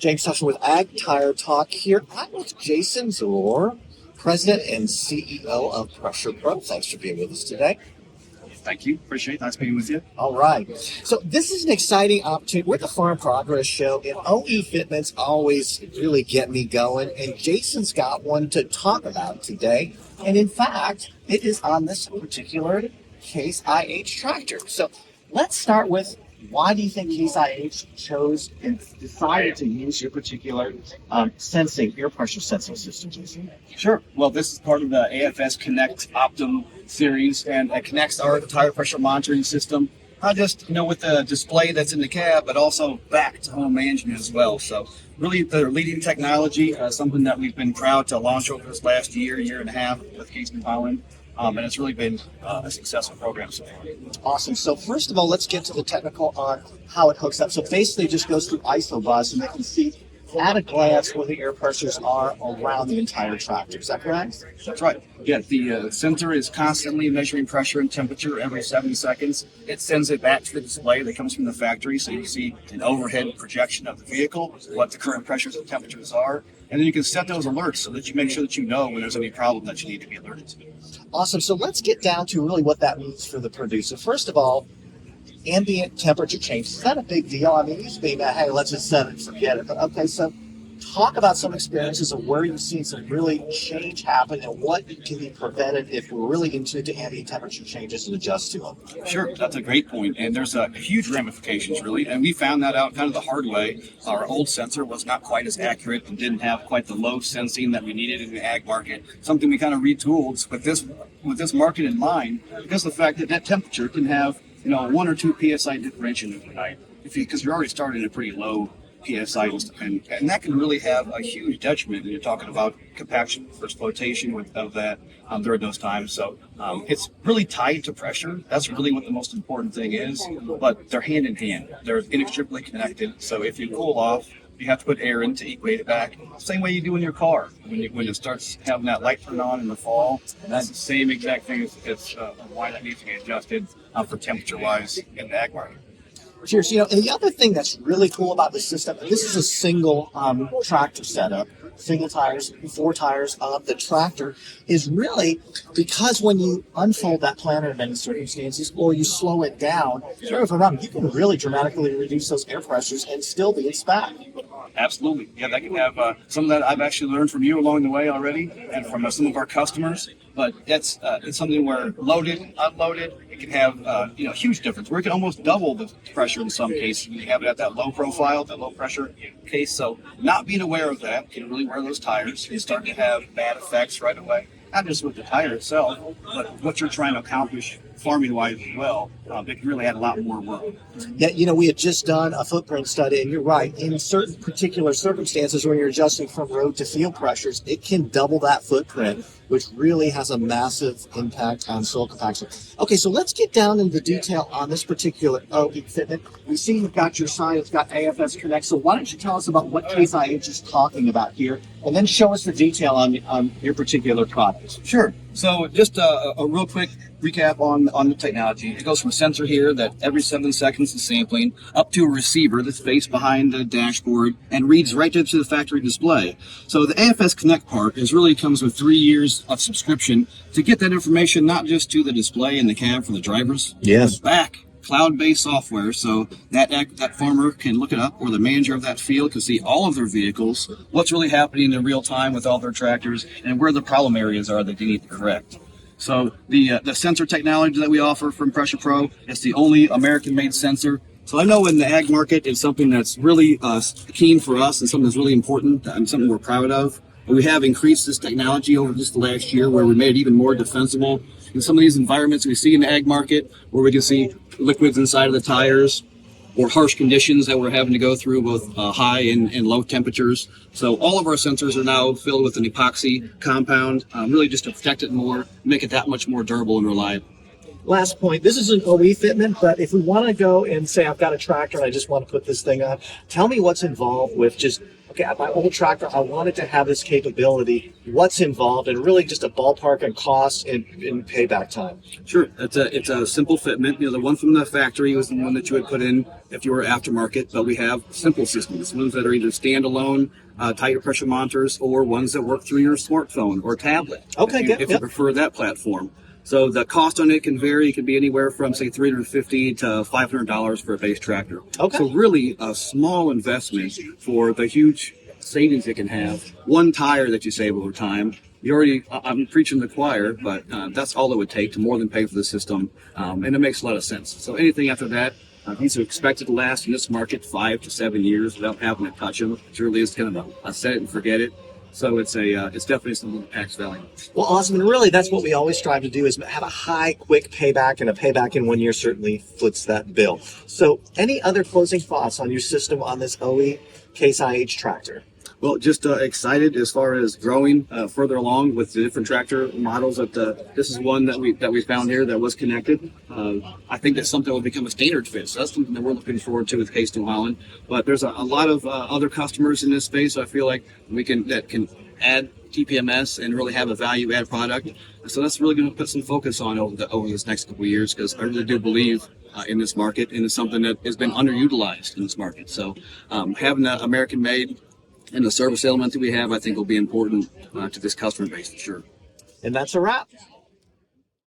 James Session with Ag Tire Talk here. I'm with Jason Zalor, President and CEO of Pressure Pro. Thanks for being with us today. Thank you. Appreciate it. Nice being with you. All right. So this is an exciting opportunity. We're the Farm Progress Show, and OE fitments always really get me going. And Jason's got one to talk about today. And in fact, it is on this particular Case IH tractor. So let's start with, why do you think Case IH chose and decided to use your particular air pressure sensing system, Jason? Sure. Well, this is part of the AFS Connect Optum series, and it connects our tire pressure monitoring system, not just with the display that's in the cab, but also back to home management as well. So really the leading technology, something that we've been proud to launch over this last year and a half with Case Holland. And it's really been a successful program so far. Awesome. So first of all, let's get to the technical on how it hooks up. So basically it just goes through ISOBUS, and they can see at a glance where the air pressures are around the entire tractor. Is that correct? That's right. Yeah, the sensor is constantly measuring pressure and temperature every 7 seconds. It sends it back to the display that comes from the factory, so you see an overhead projection of the vehicle, what the current pressures and temperatures are, and then you can set those alerts so that you make sure that you know when there's any problem that you need to be alerted to. Awesome. So let's get down to really what that means for the producer. First of all, ambient temperature change. Is that a big deal? I mean, it used to be, hey, let's just set it and forget it. But okay, so talk about some experiences of where you've seen some really change happen and what can be prevented if we're really into the ambient temperature changes and adjust to them. Sure, that's a great point. And there's huge ramifications, really. And we found that out kind of the hard way. Our old sensor was not quite as accurate and didn't have quite the low sensing that we needed in the ag market, something we kind of retooled with this market in mind, because of the fact that temperature can have 1 or 2 psi differential overnight, because you're already starting at a pretty low PSI, and that can really have a huge detriment when you're talking about compaction versus flotation of that during those times. So it's really tied to pressure. That's really what the most important thing is, but they're hand in hand. They're inextricably connected. So if you cool off, you have to put air in to equate it back. Same way you do in your car. When it starts having that light turn on in the fall, that's the same exact thing as why that needs to be adjusted for temperature-wise in the ag market. Cheers. And the other thing that's really cool about this system, this is a single tractor setup, single tires, 4 tires on the tractor, is really because when you unfold that planter in many circumstances, or you slow it down, you can really dramatically reduce those air pressures and still be in spec. Absolutely. Yeah, that can have some of that I've actually learned from you along the way already, and from some of our customers. But it's something where loaded, unloaded, it can have huge difference. Where it can almost double the pressure in some cases when you have it at that low profile, that low pressure case. So not being aware of that can really wear those tires and start to have bad effects right away. Not just with the tire itself, but what you're trying to accomplish farming-wise as well. It can really add a lot more work. Yeah, we had just done a footprint study, and you're right. In certain particular circumstances, when you're adjusting from road to field pressures, it can double that footprint, which really has a massive impact on soil compaction. Okay, so let's get down into the detail on this particular OE fitment. We see you've got your sign, it's got AFS Connect. So why don't you tell us about what Case IH is talking about here, and then show us the detail on your particular product. Sure. So just a real quick recap on the technology. It goes from a sensor here that every 7 seconds is sampling up to a receiver that's faced behind the dashboard and reads right to the factory display. So the AFS Connect part really comes with 3 years of subscription to get that information not just to the display in the cab for the drivers, yes, but back cloud-based software, so that farmer can look it up, or the manager of that field can see all of their vehicles, what's really happening in real time with all their tractors, and where the problem areas are that they need to correct. So the sensor technology that we offer from Pressure Pro, it's the only American-made sensor. So I know in the ag market it's something that's really keen for us and something that's really important and something we're proud of. And we have increased this technology over just the last year, where we made it even more defensible in some of these environments we see in the ag market, where we can see liquids inside of the tires, or harsh conditions that we're having to go through, both high and low temperatures. So all of our sensors are now filled with an epoxy compound, really just to protect it more, make it that much more durable and reliable. Last point, this is an OE fitment, but if we want to go and say, I've got a tractor and I just want to put this thing on, tell me what's involved with just okay, at my old tractor, I wanted to have this capability. What's involved, and really just a ballpark on cost and payback time. Sure, it's a simple fitment. The one from the factory was the one that you would put in if you were aftermarket. But we have simple systems, ones that are either standalone tire pressure monitors, or ones that work through your smartphone or tablet. Okay, if you prefer that platform. So the cost on it can vary. It can be anywhere from say $350 to $500 for a base tractor. Okay. So really a small investment for the huge savings it can have. One tire that you save over time. I'm preaching the choir, but that's all it would take to more than pay for the system, and it makes a lot of sense. So anything after that, these are expected to last in this market 5 to 7 years without having to touch them. It really is kind of a set it and forget it. So it's definitely something that packs value. Well, awesome. And really, that's what we always strive to do, is have a high, quick payback, and a payback in 1 year certainly foots that bill. So any other closing thoughts on your system on this OE Case IH tractor? Well, just excited as far as growing further along with the different tractor models. This is one that we found here that was connected. I think that's something that will become a standard fit. So that's something that we're looking forward to with Case New Holland. But there's a lot of other customers in this space. I feel like that can add TPMS and really have a value add product. So that's really going to put some focus on over this next couple of years, because I really do believe in this market, and it's something that has been underutilized in this market. So having that American made and the service element that we have, I think, will be important to this customer base for sure. And that's a wrap.